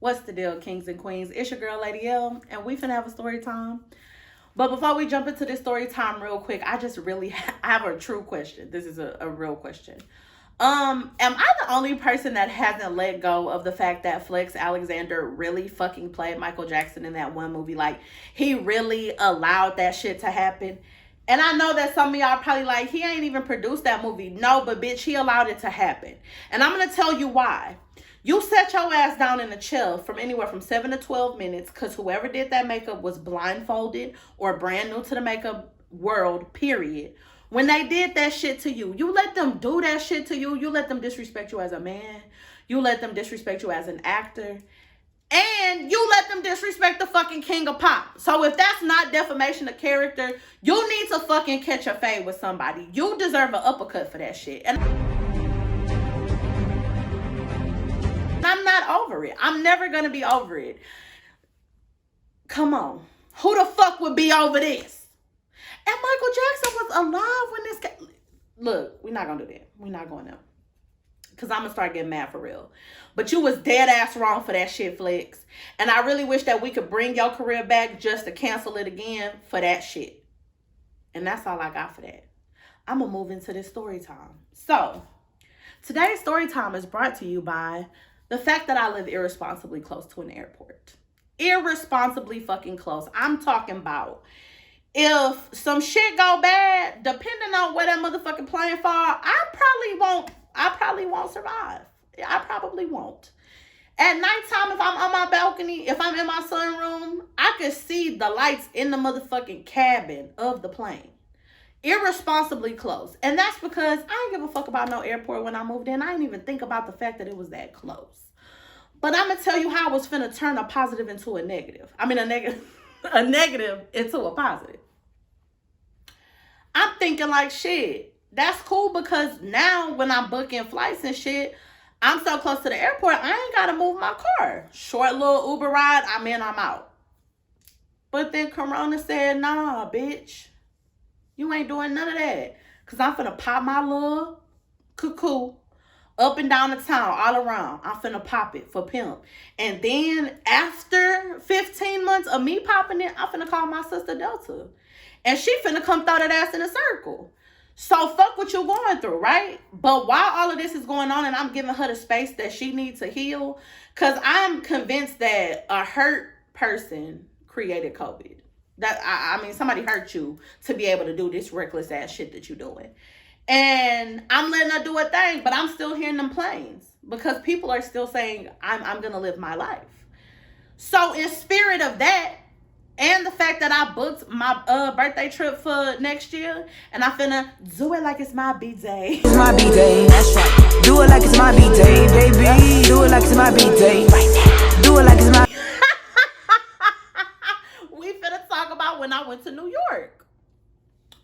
What's the deal, kings and queens? It's your girl, Lady L, and we finna have a story time. But before we jump into this story time real quick, I just really have a true question. This is a real question. Am I the only person that hasn't let go of the fact that Flex Alexander really fucking played Michael Jackson in that one movie? Like, he really allowed that shit to happen. And I know that some of y'all probably like, he ain't even produced that movie. No, but bitch, he allowed it to happen. And I'm going to tell you why. You set your ass down in a chair from anywhere from 7 to 12 minutes because whoever did that makeup was blindfolded or brand new to the makeup world, period. When they did that shit to you, you let them do that shit to you. You let them disrespect you as a man. You let them disrespect you as an actor. And you let them disrespect the fucking king of pop. So if that's not defamation of character, you need to fucking catch a fade with somebody. You deserve an uppercut for that shit. And I'm not over it. I'm never going to be over it. Come on. Who the fuck would be over this? And Michael Jackson was alive when this guy... Look, we're not going to do that. We're not going to. Because I'm going to start getting mad for real. But you was dead ass wrong for that shit, Flex. And I really wish that we could bring your career back just to cancel it again for that shit. And that's all I got for that. I'm going to move into this story time. So, today's story time is brought to you by the fact that I live irresponsibly close to an airport. Irresponsibly fucking close. I'm talking about if some shit go bad, depending on where that motherfucking plane fall, I probably won't survive. I probably won't. At nighttime, if I'm on my balcony, if I'm in my sunroom, I can see the lights in the motherfucking cabin of the plane. Irresponsibly close. And that's because I didn't give a fuck about no airport when I moved in. I didn't even think about the fact that it was that close. But I'm going to tell you how I was finna turn a positive into a negative. I mean, a negative into a positive. I'm thinking like, shit, that's cool because now when I'm booking flights and shit, I'm so close to the airport, I ain't got to move my car. Short little Uber ride, I'm in, I'm out. But then Corona said, nah, bitch. You ain't doing none of that. Because I'm finna pop my little cuckoo up and down the town, all around. I'm finna pop it for pimp. And then after 15 months of me popping it, I'm finna call my sister Delta. And she finna come throw that ass in a circle. So fuck what you're going through, right? But while all of this is going on and I'm giving her the space that she needs to heal, because I'm convinced that a hurt person created COVID. That I mean, somebody hurt you to be able to do this reckless ass shit that you're doing. And I'm letting her do a thing, but I'm still hearing them planes because people are still saying, I'm going to live my life. So in spirit of that, and the fact that I booked my birthday trip for next year, and I'm finna do it like it's my B-Day. It's my B-Day, that's right. Do it like it's my B-Day, baby. Do it like it's my B-Day, right now. Do it like it's my... We finna talk about when I went to New York.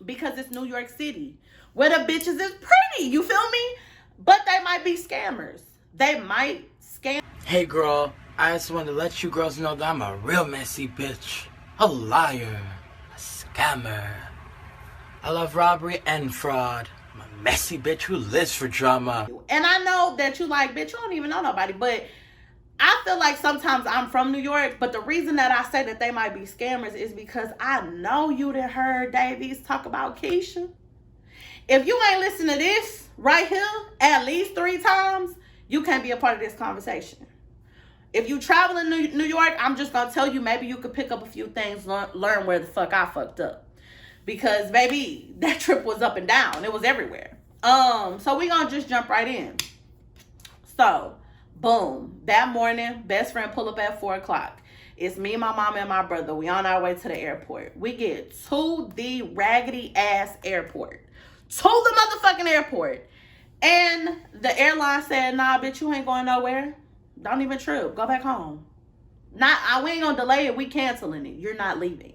Because it's New York City. Where the bitches is pretty, you feel me? But they might be scammers. They might scam. Hey girl, I just wanted to let you girls know that I'm a real messy bitch. A liar. A scammer. I love robbery and fraud. I'm a messy bitch who lives for drama. And I know that you like, bitch, you don't even know nobody. But I feel like sometimes I'm from New York. But the reason that I say that they might be scammers is because I know you done heard Davies talk about Keisha. If you ain't listen to this right here at least 3 times, you can't be a part of this conversation. If you travel in New York, I'm just going to tell you, maybe you could pick up a few things, learn where the fuck I fucked up. Because, baby, that trip was up and down. It was everywhere. So we going to just jump right in. So, boom. That morning, best friend pull up at 4 o'clock. It's me, my mom, and my brother. We on our way to the airport. We get to the raggedy-ass airport. To the motherfucking airport. And the airline said, nah, bitch, you ain't going nowhere. Don't even trip. Go back home. We ain't gonna delay it. We canceling it. You're not leaving.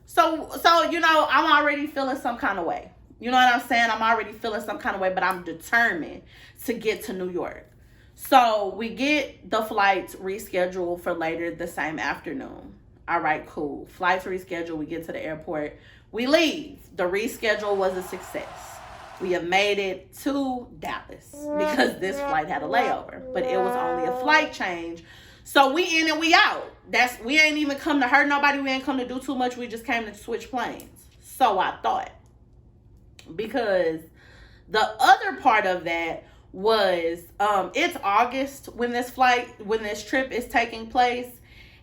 So you know, I'm already feeling some kind of way. You know what I'm saying? I'm already feeling some kind of way, but I'm determined to get to New York. So we get the flights rescheduled for later the same afternoon. All right, cool. Flights rescheduled. We get to the airport. We leave. The reschedule was a success. We have made it to Dallas because this flight had a layover, but it was only a flight change. So we in and we out. We ain't even come to hurt nobody. We ain't come to do too much. We just came to switch planes. So I thought. Because the other part of that was it's August when this trip is taking place.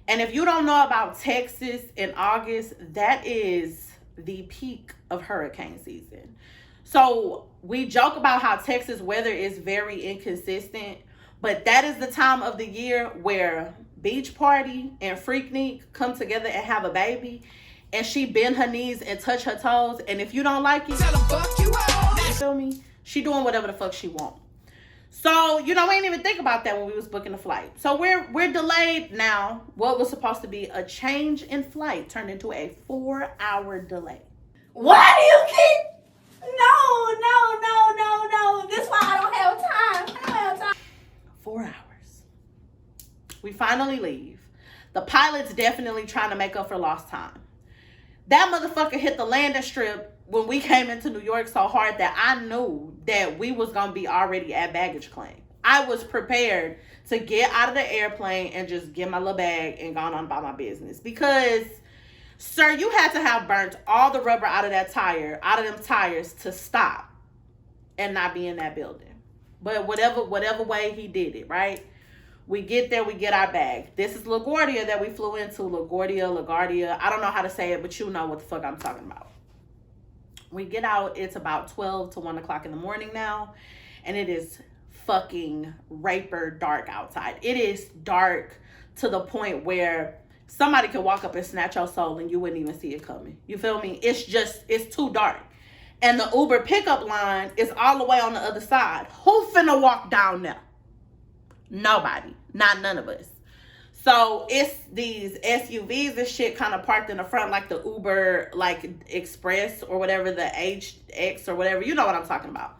And if you don't know about Texas in August, that is the peak of hurricane season. So we joke about how Texas weather is very inconsistent, but that is the time of the year where Beach Party and Freaknik come together and have a baby, and she bend her knees and touch her toes, and if you don't like it, tell her fuck you out. You feel me? She doing whatever the fuck she want. So, we didn't even think about that when we was booking the flight. So we're delayed now. What was supposed to be a change in flight turned into a 4-hour delay. Why do you keep? No. This is why I don't have time. 4 hours. We finally leave. The pilot's definitely trying to make up for lost time. That motherfucker hit the landing strip when we came into New York so hard that I knew that we was going to be already at baggage claim. I was prepared to get out of the airplane and just get my little bag and gone on about my business. Because, sir, you had to have burnt all the rubber out of them tires to stop and not be in that building. But whatever way he did it, right? We get there, we get our bag. This is LaGuardia that we flew into. LaGuardia. I don't know how to say it, but you know what the fuck I'm talking about. We get out, it's about 12 to 1 o'clock in the morning now, and it is fucking raper dark outside. It is dark to the point where somebody could walk up and snatch your soul and you wouldn't even see it coming. You feel me? It's too dark. And the Uber pickup line is all the way on the other side. Who finna walk down there? Nobody. Not none of us. So it's these SUVs and shit kind of parked in the front, like the Uber, like Express or whatever, the HX or whatever. You know what I'm talking about.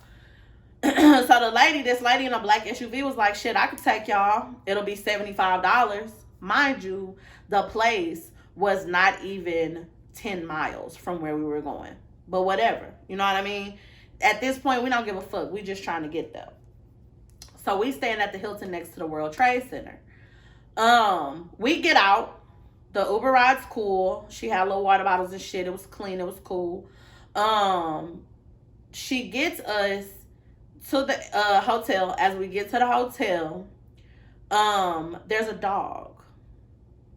So this lady in a black SUV was like, shit, I could take y'all. It'll be $75. Mind you, the place was not even 10 miles from where we were going. But whatever. You know what I mean? At this point, we don't give a fuck. We just trying to get there. So we staying at the Hilton next to the World Trade Center. We get out. The Uber ride's cool. She had little water bottles and shit. It was clean. It was cool. She gets us to the hotel. As we get to the hotel, there's a dog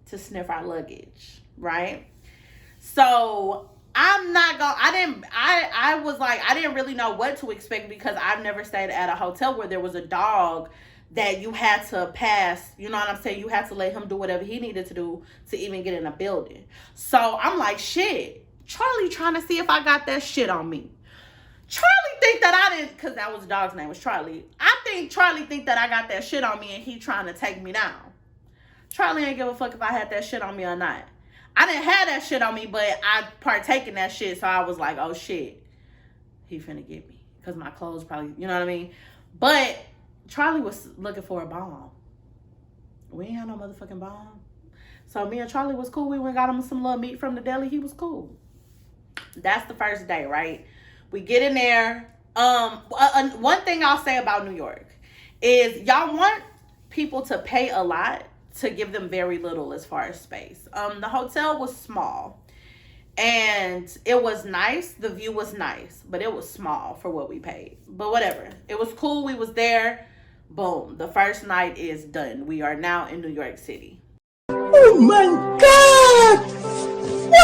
to sniff our luggage, right? So I was like, I didn't really know what to expect because I've never stayed at a hotel where there was a dog that you had to pass, you know what I'm saying? You had to let him do whatever he needed to do to even get in a building. So I'm like, shit, Charlie trying to see if I got that shit on me. Charlie think that I didn't, because that was the dog's name, was Charlie. I think Charlie think that I got that shit on me and he trying to take me down. Charlie ain't give a fuck if I had that shit on me or not. I didn't have that shit on me, but I partake in that shit. So I was like, oh shit, he finna get me. Because my clothes probably, you know what I mean? But Charlie was looking for a bomb. We ain't had no motherfucking bomb. So me and Charlie was cool. We went and got him some little meat from the deli. He was cool. That's the first day, right? We get in there. One thing I'll say about New York is y'all want people to pay a lot to give them very little as far as space. The hotel was small and it was nice. The view was nice, but it was small for what we paid. But whatever. It was cool. We was there. Boom. The first night is done. We are now in New York City. Oh my God! Wow!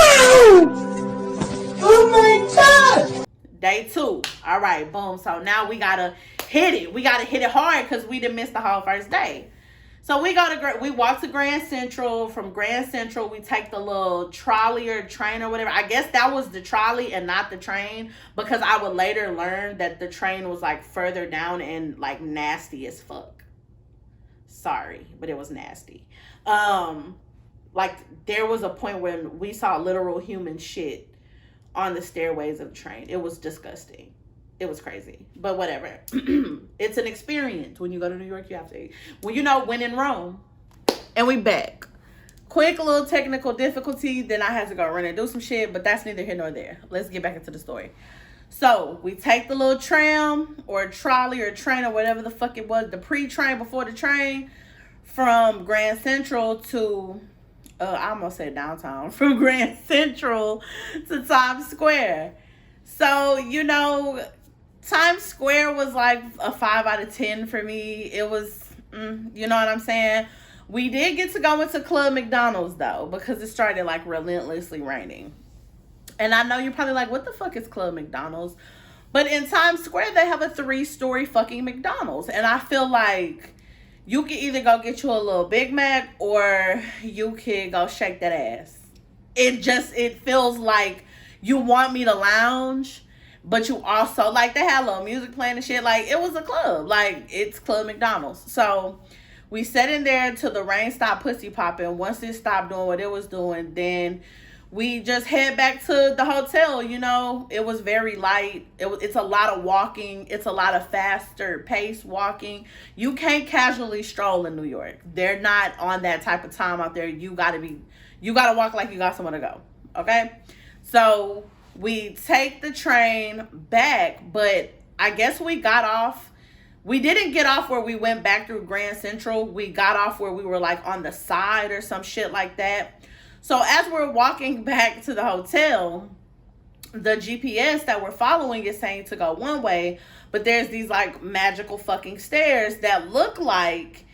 Oh my God! Day 2. All right. Boom. So now we got to hit it. We got to hit it hard because we didn't miss the whole first day. So we walk to Grand Central. From Grand Central, we take the little trolley or train or whatever. I guess that was the trolley and not the train, because I would later learn that the train was like further down and like nasty as fuck. Sorry, but it was nasty. Like there was a point when we saw literal human shit on the stairways of the train. It was disgusting. It was crazy, but whatever. It's an experience. When you go to New York, you have to, when in Rome. And we back. Quick little technical difficulty. Then I had to go run and do some shit, but that's neither here nor there. Let's get back into the story. So we take the little tram or trolley or train or whatever the fuck it was, the pre-train before the train, from Grand Central to, I almost said downtown, from Grand Central to Times Square. So, you know, Times Square was like a 5 out of 10 for me. It was, you know what I'm saying? We did get to go into Club McDonald's though, because it started like relentlessly raining. And I know you're probably like, what the fuck is Club McDonald's? But in Times Square, they have a 3-story fucking McDonald's. And I feel like you can either go get you a little Big Mac or you can go shake that ass. It feels like you want me to lounge, but you also, like, they had a little music playing and shit. Like, it was a club. Like, it's Club McDonald's. So we sat in there till the rain stopped pussy popping. Once it stopped doing what it was doing, then we just head back to the hotel. You know, it was very light. It's a lot of walking. It's a lot of faster pace walking. You can't casually stroll in New York. They're not on that type of time out there. You gotta walk like you got somewhere to go. Okay? So we take the train back, but I guess we got off. We didn't get off where we went back through Grand Central. We got off where we were like on the side or some shit like that. So as we're walking back to the hotel, the GPS that we're following is saying to go one way, but there's these like magical fucking stairs that look like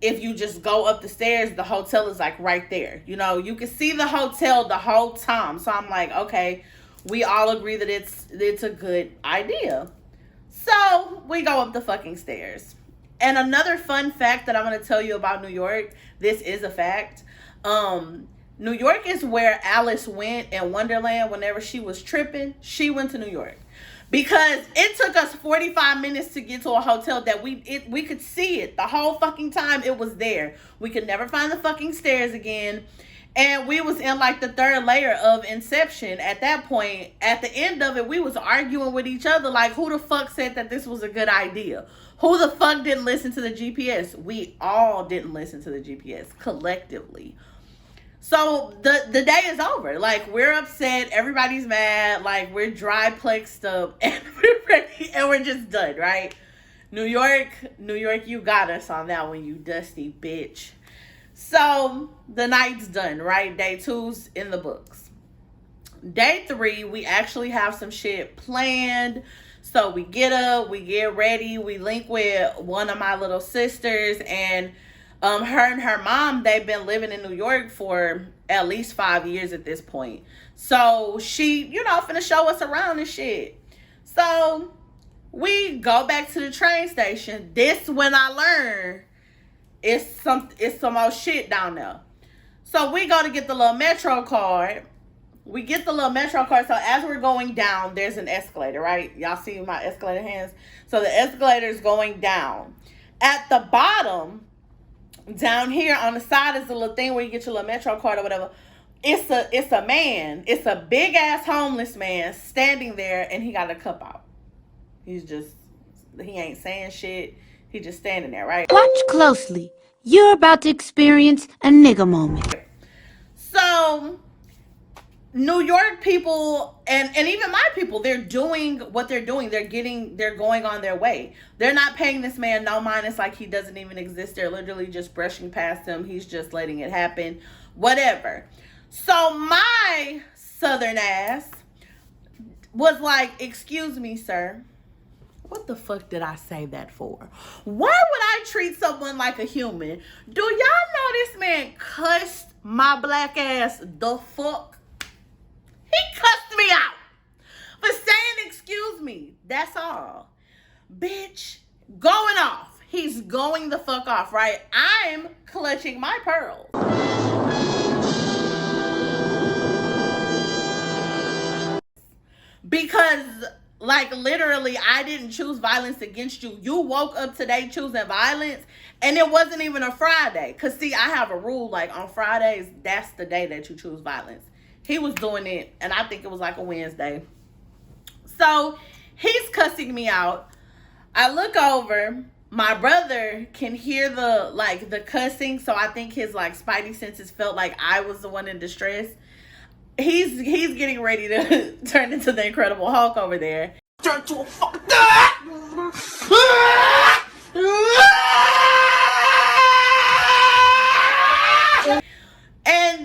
if you just go up the stairs, the hotel is like right there. You know, you can see the hotel the whole time. So I'm like, okay, we all agree that it's a good idea. So we go up the fucking stairs. And another fun fact that I'm going to tell you about New York, this is a fact. New York is where Alice went in Wonderland whenever she was tripping. She went to New York. Because it took us 45 minutes to get to a hotel that we could see it the whole fucking time it was there. We could never find the fucking stairs again. And we was in like the 3rd layer of Inception at that point. At the end of it, we was arguing with each other like, who the fuck said that this was a good idea? Who the fuck didn't listen to the GPS? We all didn't listen to the GPS collectively. So the day is over. Like, we're upset. Everybody's mad. Like, we're dry plexed up and we're ready and we're just done, right? New York, you got us on that one, you dusty bitch. So the night's done, right? Day 2's in the books. Day 3, we actually have some shit planned. So we get up, we get ready, we link with one of my little sisters, and her and her mom, they've been living in New York for at least 5 years at this point. So she, you know, finna show us around and shit. So we go back to the train station. This when I learned it's some old shit down there. So we go to get the little Metro card. We get the little Metro card. So as we're going down, there's an escalator, right? Y'all see my escalator hands? So the escalator is going down. At the bottom, down here on the side is the little thing where you get your little Metro card or whatever. It's a man. It's a big ass homeless man standing there, and he got a cup out. He ain't saying shit. He just standing there, right? Watch closely. You're about to experience a nigga moment. So New York people and even my people, they're doing what they're doing. They're going on their way. They're not paying this man no mind. It's like he doesn't even exist. They're literally just brushing past him. He's just letting it happen. Whatever. So my southern ass was like, excuse me, sir. What the fuck did I say that for? Why would I treat someone like a human? Do y'all know this man cussed my black ass the fuck? He cussed me out for saying excuse me. That's all. Bitch, going off. He's going the fuck off, right? I'm clutching my pearls. Because, like, literally, I didn't choose violence against you. You woke up today choosing violence, and it wasn't even a Friday. Because, see, I have a rule, like, on Fridays, that's the day that you choose violence. He was doing it, and I think it was like a Wednesday. So, he's cussing me out. I look over. My brother can hear the cussing, so I think his, like, spidey senses felt like I was the one in distress. He's getting ready to turn into the Incredible Hulk over there. Turn to a fucking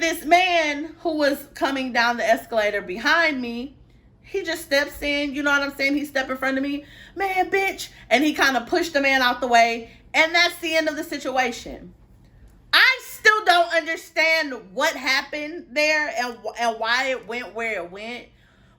this man who was coming down the escalator behind me, he just steps in, you know what I'm saying? He stepped in front of me, man, bitch. And he kind of pushed the man out the way. And that's the end of the situation. I still don't understand what happened there and why it went where it went.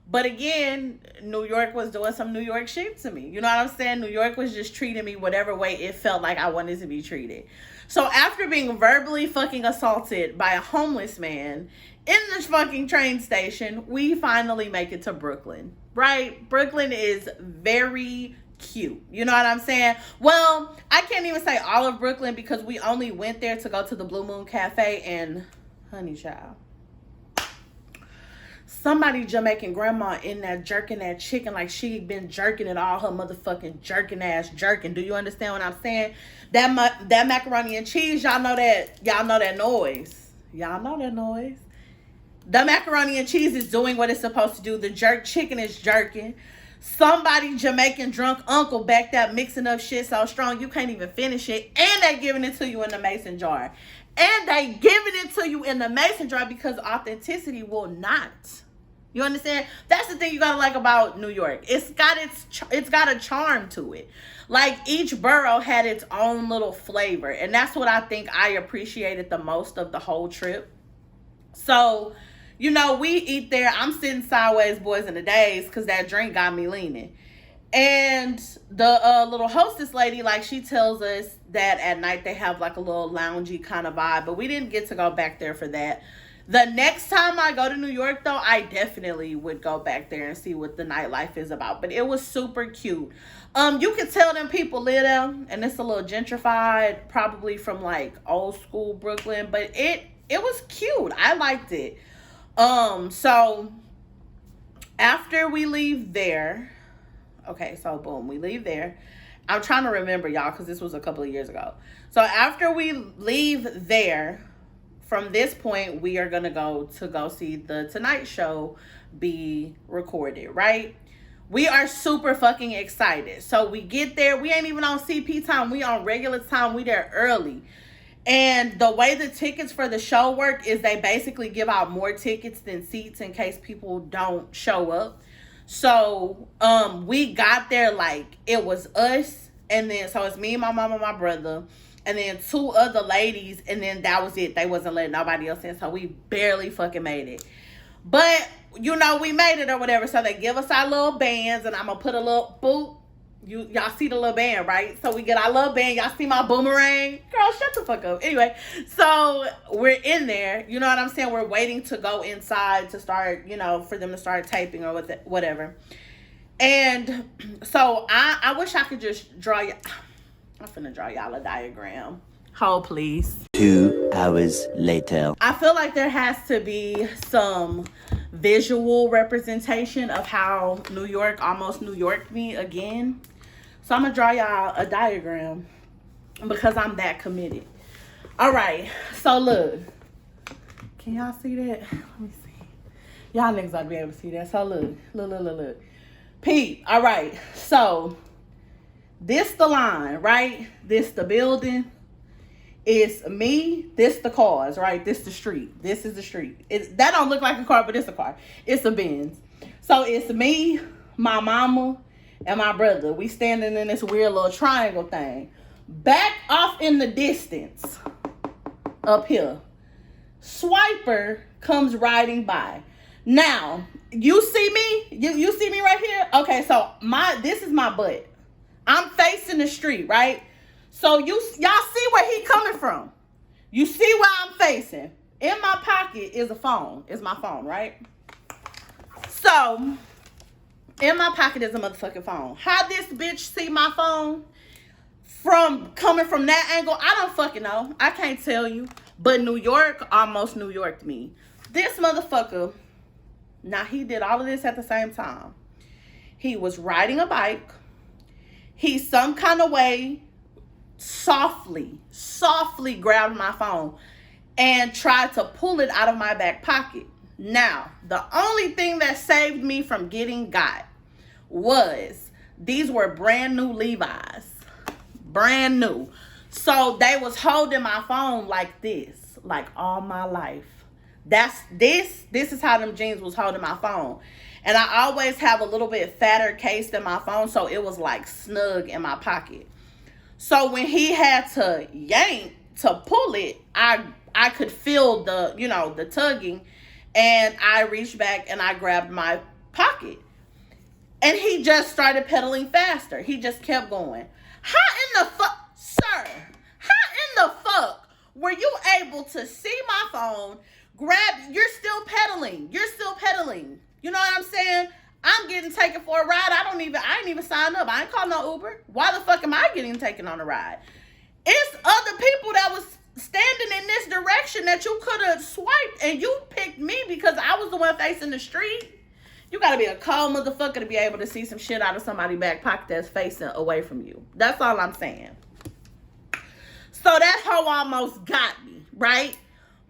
But again, New York was doing some New York shit to me. You know what I'm saying? New York was just treating me whatever way it felt like I wanted to be treated. So after being verbally fucking assaulted by a homeless man in this fucking train station, we finally make it to Brooklyn, right? Brooklyn is very cute. You know what I'm saying? Well, I can't even say all of Brooklyn because we only went there to go to the Blue Moon Cafe and honey child. Somebody Jamaican grandma in there jerking that chicken like she been jerking it all her motherfucking jerking ass jerking. Do you understand what I'm saying? That macaroni and cheese, y'all know that noise. Y'all know that noise. The macaroni and cheese is doing what it's supposed to do. The jerk chicken is jerking. Somebody Jamaican drunk uncle back there mixing up shit so strong you can't even finish it. And they giving it to you in the mason jar. And they giving it to you in the mason jar because authenticity will not. You understand? That's the thing you gotta like about New York. It's got a charm to it. Like each borough had its own little flavor. And that's what I think I appreciated the most of the whole trip. So, you know, we eat there. I'm sitting sideways, boys, in the days because that drink got me leaning. And the little hostess lady, like, she tells us that at night they have like a little loungy kind of vibe. But we didn't get to go back there for that. The next time I go to New York, though, I definitely would go back there and see what the nightlife is about. But it was super cute. You can tell them people live there, and it's a little gentrified, probably from like old school Brooklyn. But it was cute. I liked it. So after we leave there, okay, so boom, we leave there. I'm trying to remember, y'all, because this was a couple of years ago. So after we leave there, from this point, we are going to go see the Tonight Show be recorded, right? We are super fucking excited. So we get there. We ain't even on CP time. We on regular time. We there early. And the way the tickets for the show work is they basically give out more tickets than seats in case people don't show up. So we got there like it was us. And then so it's me, my mom, and my brother. And then 2 other ladies, and then that was it. They wasn't letting nobody else in, so we barely fucking made it. But, you know, we made it or whatever, so they give us our little bands, and I'm going to put a little boop. Y'all see the little band, right? So we get our little band. Y'all see my boomerang? Girl, shut the fuck up. Anyway, so we're in there. You know what I'm saying? We're waiting to go inside to start, you know, for them to start taping or whatever. And so I wish I could just draw you. I'm finna draw y'all a diagram. Hold, please. 2 hours later. I feel like there has to be some visual representation of how New York almost New Yorked me again. So I'm gonna draw y'all a diagram because I'm that committed. All right, so look. Can y'all see that? Let me see. Y'all niggas ought to be able to see that. So look. Pete, all right, so this the line, right? This the building. It's me. This the cars, right? This the street. This is the street. That don't look like a car, but it's a car. It's a Benz. So it's me, my mama, and my brother. We standing in this weird little triangle thing. Back off in the distance, up here, Swiper comes riding by. Now, you see me? You see me right here? Okay, so this is my butt. I'm facing the street, right? So y'all see where he coming from. You see where I'm facing. In my pocket is a phone. Is my phone, right? So, in my pocket is a motherfucking phone. How this bitch see my phone coming from that angle, I don't fucking know. I can't tell you. But New York almost New Yorked me. This motherfucker, now he did all of this at the same time. He was riding a bike. He some kind of way softly grabbed my phone and tried to pull it out of my back pocket. Now, the only thing that saved me from getting got was these were brand new Levi's. Brand new. So they was holding my phone like this, like all my life. This is how them jeans was holding my phone. And I always have a little bit fatter case than my phone, so it was like snug in my pocket. So when he had to yank to pull it, I could feel the, you know, the tugging, and I reached back and I grabbed my pocket. And he just started pedaling faster. He just kept going. How in the fuck, sir? How in the fuck were you able to see my phone, you're still pedaling. You're still pedaling. You know what I'm saying? I'm getting taken for a ride. I ain't even signed up. I ain't called no Uber. Why the fuck am I getting taken on a ride? It's other people that was standing in this direction that you could have swiped, and you picked me because I was the one facing the street. You gotta be a cold motherfucker to be able to see some shit out of somebody's back pocket that's facing away from you. That's all I'm saying. So that hoe almost got me, right?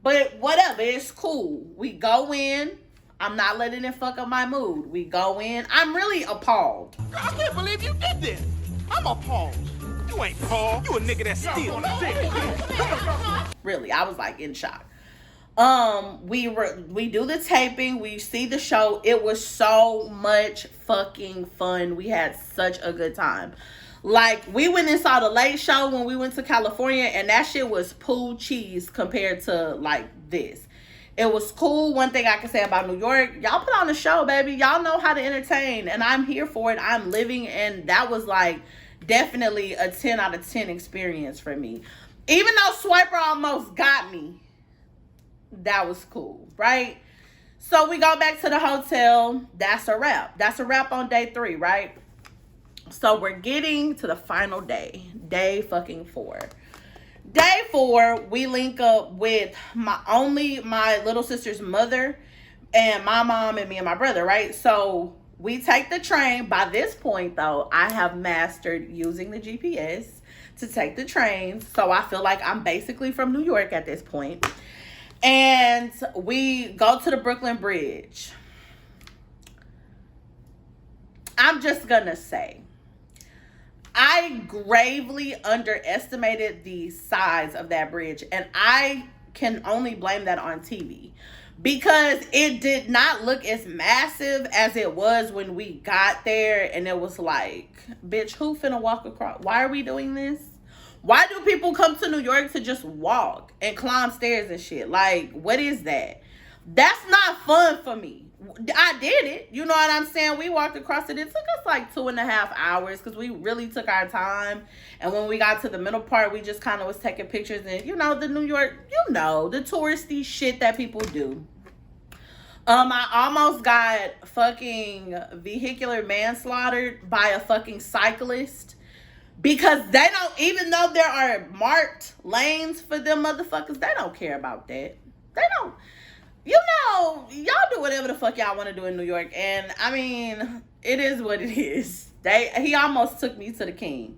But whatever, it's cool. We go in. I'm not letting it fuck up my mood. We go in. I'm really appalled. I can't believe you did this. I'm appalled. You ain't Paul. You a nigga that steals. Really, I was like in shock. We do the taping. We see the show. It was so much fucking fun. We had such a good time. Like, we went and saw the Late Show when we went to California, and that shit was poo cheese compared to like this. It was cool. One thing I can say about New York, y'all put on a show, baby. Y'all know how to entertain, and I'm here for it. I'm living, and that was like definitely a 10 out of 10 experience for me. Even though Swiper almost got me, that was cool, right? So we go back to the hotel. That's a wrap. That's a wrap on day 3, right? So we're getting to the final day. Day fucking 4. Day 4, we link up with my little sister's mother and my mom and me and my brother, right? So we take the train. By this point, though, I have mastered using the GPS to take the train. So I feel like I'm basically from New York at this point. And we go to the Brooklyn Bridge. I'm just gonna say, I gravely underestimated the size of that bridge, and I can only blame that on TV because it did not look as massive as it was when we got there. And it was like, bitch, who finna walk across? Why are we doing this? Why do people come to New York to just walk and climb stairs and shit? Like, what is that? That's not fun for me. I did it. You know what I'm saying? We walked across it. It took us like 2.5 hours because we really took our time. And when we got to the middle part, we just kind of was taking pictures and, you know, the New York, you know, the touristy shit that people do. I almost got fucking vehicular manslaughter by a fucking cyclist because they don't, even though there are marked lanes for them motherfuckers, they don't care about that. They don't. You know, y'all do whatever the fuck y'all want to do in New York. And, I mean, it is what it is. He almost took me to the king.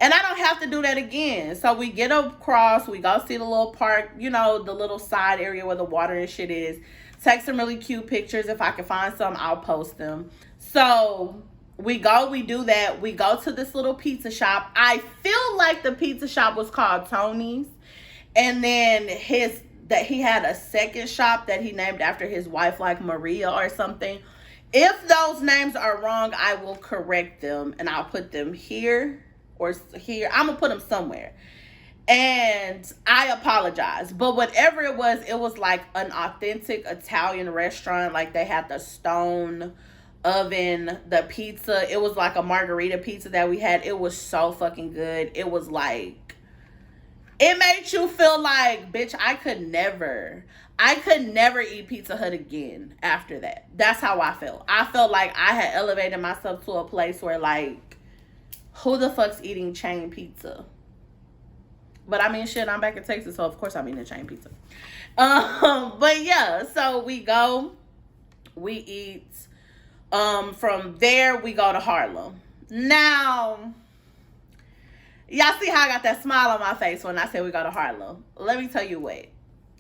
And I don't have to do that again. So we get across. We go see the little park, you know, the little side area where the water and shit is. Take some really cute pictures. If I can find some, I'll post them. So we go. We do that. We go to this little pizza shop. I feel like the pizza shop was called Tony's. And then that he had a second shop that he named after his wife, like Maria or something. If those names are wrong, I will correct them and I'll put them here or here. I'm gonna put them somewhere. And I apologize. But whatever it was like an authentic Italian restaurant. Like they had the stone oven, the pizza. It was like a margarita pizza that we had. It was so fucking good. It was like, it made you feel like, bitch, I could never eat Pizza Hut again after that. That's how I felt. I felt like I had elevated myself to a place where, like, who the fuck's eating chain pizza? But I mean, shit, I'm back in Texas, so of course I'm eating chain pizza. But yeah, so we go, we eat. From there, we go to Harlem. Now, y'all see how I got that smile on my face when I said we go to Harlem. Let me tell you what.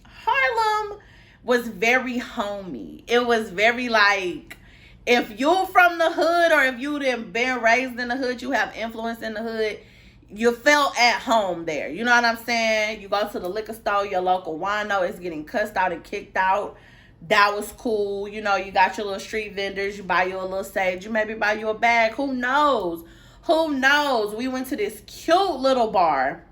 Harlem was very homey. It was very like, if you're from the hood or if you've been raised in the hood, you have influence in the hood, you felt at home there. You know what I'm saying? You go to the liquor store, your local wino is getting cussed out and kicked out. That was cool. You know, you got your little street vendors. You buy you a little sage. You maybe buy you a bag. Who knows? Who knows? We went to this cute little bar.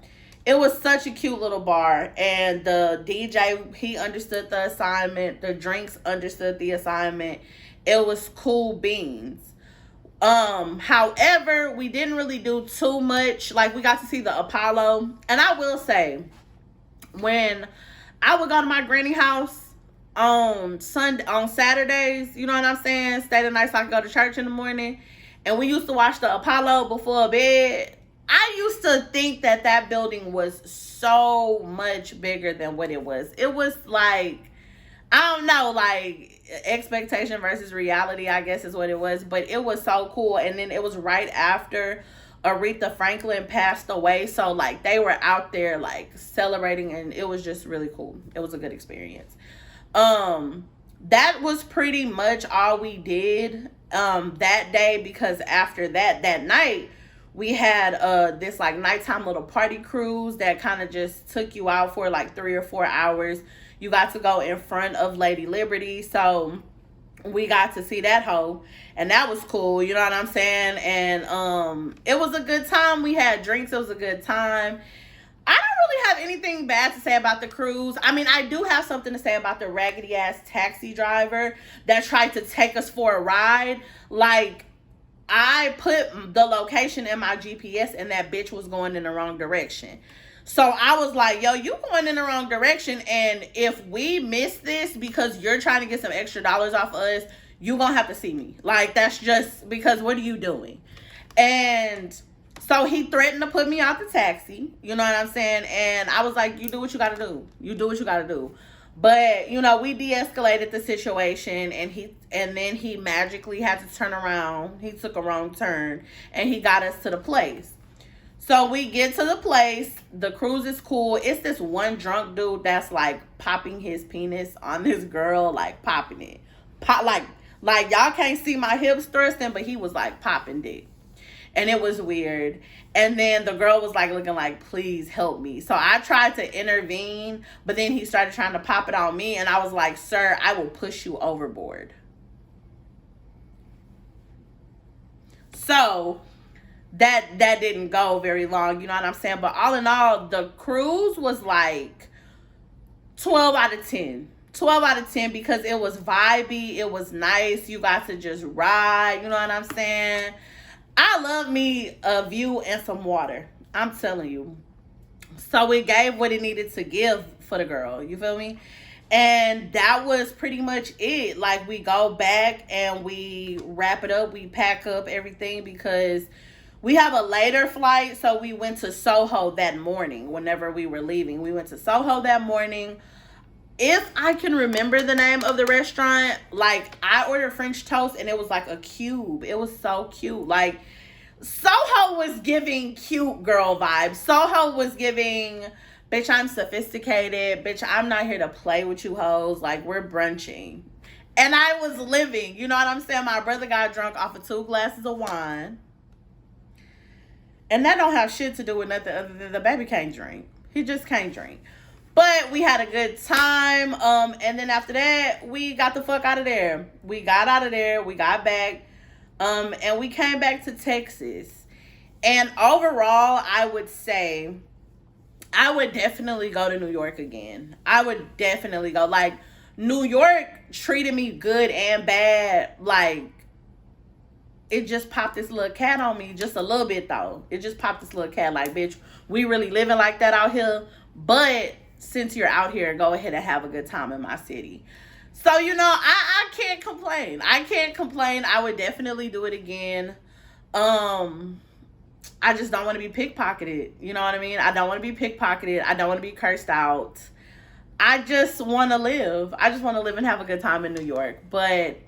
It was such a cute little bar. And the DJ, he understood the assignment. The drinks understood the assignment. It was cool beans. However, we didn't really do too much. Like, we got to see the Apollo. And I will say, when I would go to my granny house on Saturdays, you know what I'm saying? Stay the night so I could go to church in the morning. And we used to watch the Apollo before bed. I used to think that that building was so much bigger than what it was. It was like, I don't know, like expectation versus reality, I guess is what it was. But it was so cool. And then it was right after Aretha Franklin passed away. So like they were out there like celebrating, and it was just really cool. It was a good experience. That was pretty much all we did that day, because after that night we had this like nighttime little party cruise that kind of just took you out for like 3 or 4 hours. You got to go in front of Lady Liberty, so we got to see that hoe, and that was cool, you know what I'm saying? And it was a good time. We had drinks. It was a good time. I don't really have anything bad to say about the cruise. I mean, I do have something to say about the raggedy ass taxi driver that tried to take us for a ride. Like, I put the location in my GPS and that bitch was going in the wrong direction. So I was like, yo, you going in the wrong direction, and if we miss this because you're trying to get some extra dollars off us, you gonna have to see me. Like, that's just because what are you doing? And so he threatened to put me out the taxi, you know what I'm saying? And I was like, you do what you gotta do. You do what you gotta do. But, you know, we de-escalated the situation, and then he magically had to turn around. He took a wrong turn, and he got us to the place. So we get to the place. The cruise is cool. It's this one drunk dude that's like popping his penis on this girl, like popping it. Like y'all can't see my hips thrusting, but he was like popping dick. And it was weird. And then the girl was like looking like, please help me. So I tried to intervene, but then he started trying to pop it on me. And I was like, sir, I will push you overboard. So that didn't go very long, you know what I'm saying? But all in all, the cruise was like 12 out of 10. 12 out of 10 because it was vibey. It was nice. You got to just ride, you know what I'm saying? I love me a view and some water. I'm telling you. So it gave what it needed to give for the girl. You feel me? And that was pretty much it. Like, we go back and we wrap it up. We pack up everything because we have a later flight. So we went to Soho that morning whenever we were leaving. We went to Soho that morning. If I can remember the name of the restaurant, like, I ordered French toast and it was like a cube. It was so cute. Like, Soho was giving cute girl vibes. Soho was giving, bitch, I'm sophisticated. Bitch, I'm not here to play with you hoes. Like, we're brunching. And I was living. You know what I'm saying? My brother got drunk off of 2 glasses of wine. And that don't have shit to do with nothing other than the baby can't drink. He just can't drink. But we had a good time. And then after that, we got the fuck out of there. We got out of there. We got back. And we came back to Texas. And overall, I would say I would definitely go to New York again. I would definitely go. Like, New York treated me good and bad. Like, it just popped this little cat on me. Just a little bit, though. It just popped this little cat. Like, bitch, we really living like that out here. But since you're out here, go ahead and have a good time in my city. So, you know, I can't complain. I can't complain. I would definitely do it again. I just don't want to be pickpocketed. You know what I mean? I don't want to be pickpocketed. I don't want to be cursed out. I just want to live. I just want to live and have a good time in New York. But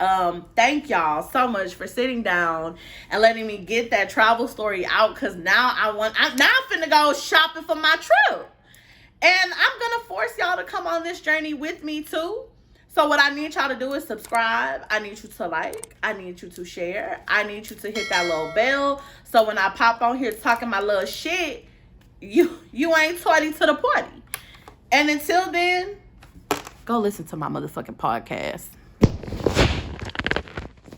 thank y'all so much for sitting down and letting me get that travel story out. Because now I'm finna go shopping for my trip. And I'm going to force y'all to come on this journey with me too. So what I need y'all to do is subscribe. I need you to like. I need you to share. I need you to hit that little bell. So when I pop on here talking my little shit, you ain't tardy to the party. And until then, go listen to my motherfucking podcast.